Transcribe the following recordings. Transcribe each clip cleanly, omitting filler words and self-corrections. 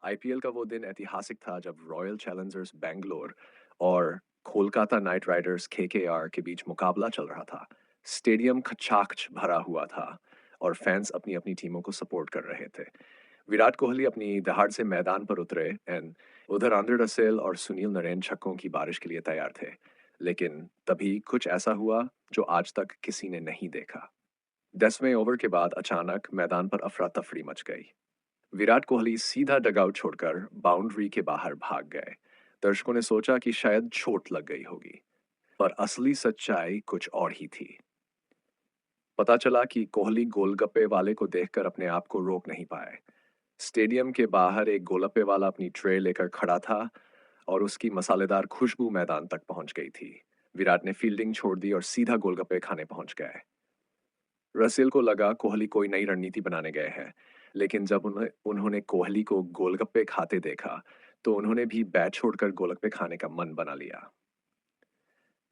IPL का वो दिन ऐतिहासिक था जब रॉयल चैलेंजर्स बैंगलोर और कोलकाता नाइट राइडर्स केकेआर के बीच मुकाबला चल रहा था। स्टेडियम खचाखच भरा हुआ था और फैंस अपनी अपनी टीमों को सपोर्ट कर रहे थे। विराट कोहली अपनी दहाड़ से मैदान पर उतरे एंड उधर आंद्रे रसेल और सुनील नरेन छक्कों की बारिश के लिए तैयार थे। लेकिन तभी कुछ ऐसा हुआ जो आज तक किसी ने नहीं देखा। 10वें ओवर के बाद अचानक मैदान पर अफरा तफरी मच गई। विराट कोहली सीधा डगआउट छोड़कर बाउंड्री के बाहर भाग गए। दर्शकों ने सोचा कि शायद चोट लग गई होगी, पर असली सच्चाई कुछ और ही थी। पता चला कि कोहली गोलगप्पे वाले को देखकर अपने आप को रोक नहीं पाए। स्टेडियम के बाहर एक गोलगप्पे वाला अपनी ट्रे लेकर खड़ा था और उसकी मसालेदार खुशबू मैदान तक पहुंच गई थी। विराट ने फील्डिंग छोड़ दी और सीधा गोलगप्पे खाने पहुंच गए। रसेल को लगा कोहली कोई नई रणनीति बनाने गए हैं, लेकिन जब उन्होंने कोहली को गोलगप्पे खाते देखा, तो उन्होंने भी बैट छोड़कर गोलगप्पे खाने का मन बना लिया।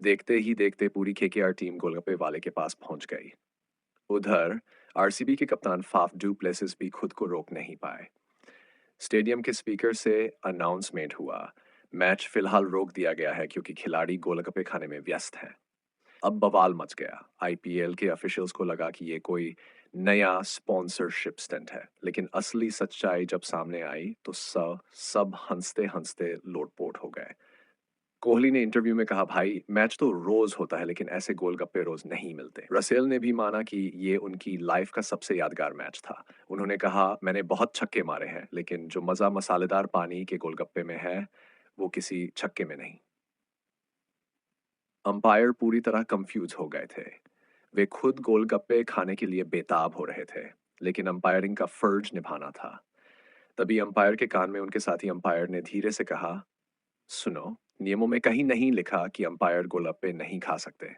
देखते ही देखते पूरी केकेआर टीम गोलगप्पे वाले के पास पहुंच गई। उधर आरसीबी के कप्तान फाफ डू प्लेसिस भी खुद को रोक नहीं पाए। स्टेडियम के स्पीकर से अनाउंसमेंट हुआ, मैच फिलहाल रोक दिया गया है क्योंकि खिलाड़ी गोलगप्पे खाने में व्यस्त हैं। अब बवाल मच गया। आईपीएल के ऑफिशियल्स को लगा कि ये कोई नया स्पॉन्सरशिप स्टंट है, लेकिन असली सच्चाई जब सामने आई तो सब हंसते-हंसते लोटपोट हो गए। कोहली ने इंटरव्यू में कहा, भाई मैच तो रोज होता है लेकिन ऐसे गोलगप्पे रोज नहीं मिलते। रसेल ने भी माना कि ये उनकी लाइफ का सबसे यादगार मैच था। उन्होंने कहा, मैंने बहुत छक्के मारे हैं लेकिन जो मजा मसालेदार पानी के गोलगप्पे में है, वो किसी छक्के में नहीं। अंपायर पूरी तरह कंफ्यूज हो गए थे। वे खुद गोलगप्पे खाने के लिए बेताब हो रहे थे, लेकिन अंपायरिंग का फर्ज निभाना था। तभी अंपायर के कान में उनके साथी अंपायर ने धीरे से कहा, सुनो, नियमों में कहीं नहीं लिखा कि अंपायर गोलगप्पे नहीं खा सकते।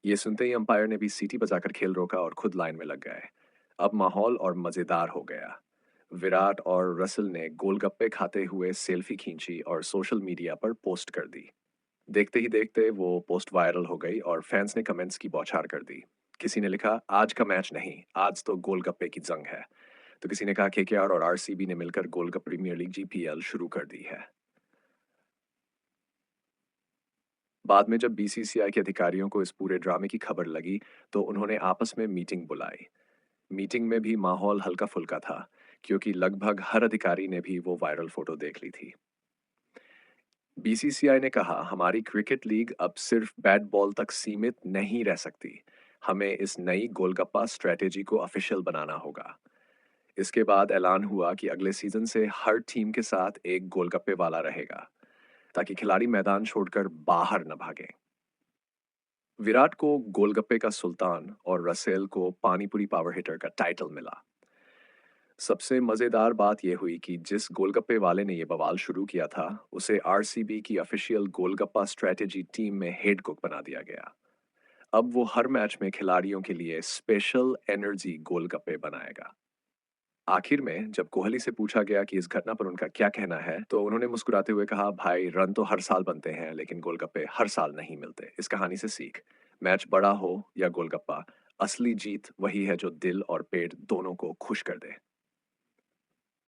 ये सुनते ही अंपायर ने भी सीटी बजाकर खेल रोका और खुद लाइन में लग गए। अब माहौल और मजेदार हो गया। विराट और रसल ने गोलगप्पे खाते हुए सेल्फी खींची और सोशल मीडिया पर पोस्ट कर दी। देखते ही देखते वो पोस्ट वायरल हो गई और फैंस ने कमेंट्स की बौछार कर दी। किसी ने लिखा, आज का मैच नहीं, आज तो गोलगप्पे की जंग है। तो किसी ने कहा केकेआर और आरसीबी ने मिलकर गोलगप्पे प्रीमियर लीग जीपीएल शुरू कर दी है। बाद में जब बीसीसीआई के अधिकारियों को इस पूरे ड्रामे की खबर लगी, तो उन्होंने आपस में मीटिंग बुलाई। मीटिंग में भी माहौल हल्का फुल्का था, क्योंकि लगभग हर अधिकारी ने भी वो वायरल फोटो देख ली थी। बीसीसीआई ने कहा, हमारी क्रिकेट लीग अब सिर्फ बैट बॉल तक सीमित नहीं रह सकती। हमें इस नई गोलगप्पा स्ट्रेटेजी को ऑफिशियल बनाना होगा। इसके बाद ऐलान हुआ कि अगले सीजन से हर टीम के साथ एक गोलगप्पे वाला रहेगा, ताकि खिलाड़ी मैदान छोड़कर बाहर न भागें। विराट को गोलगप्पे का सुल्तान और रसेल को पानीपुरी पावर हिटर का टाइटल मिला। सबसे मजेदार बात यह हुई कि जिस गोलगप्पे वाले ने यह बवाल शुरू किया था, उसे आरसीबी की ऑफिशियल गोलगप्पा स्ट्रेटेजी टीम में हेड कुक बना दिया गया। अब वो हर मैच में खिलाड़ियों के लिए स्पेशल एनर्जी गोलगप्पे बनाएगा। आखिर में जब कोहली से पूछा गया कि इस घटना पर उनका क्या कहना है, तो उन्होंने मुस्कुराते हुए कहा, भाई रन तो हर साल बनते हैं लेकिन गोलगप्पे हर साल नहीं मिलते। इस कहानी से सीख, मैच बड़ा हो या गोलगप्पा, असली जीत वही है जो दिल और पेट दोनों को खुश कर दे।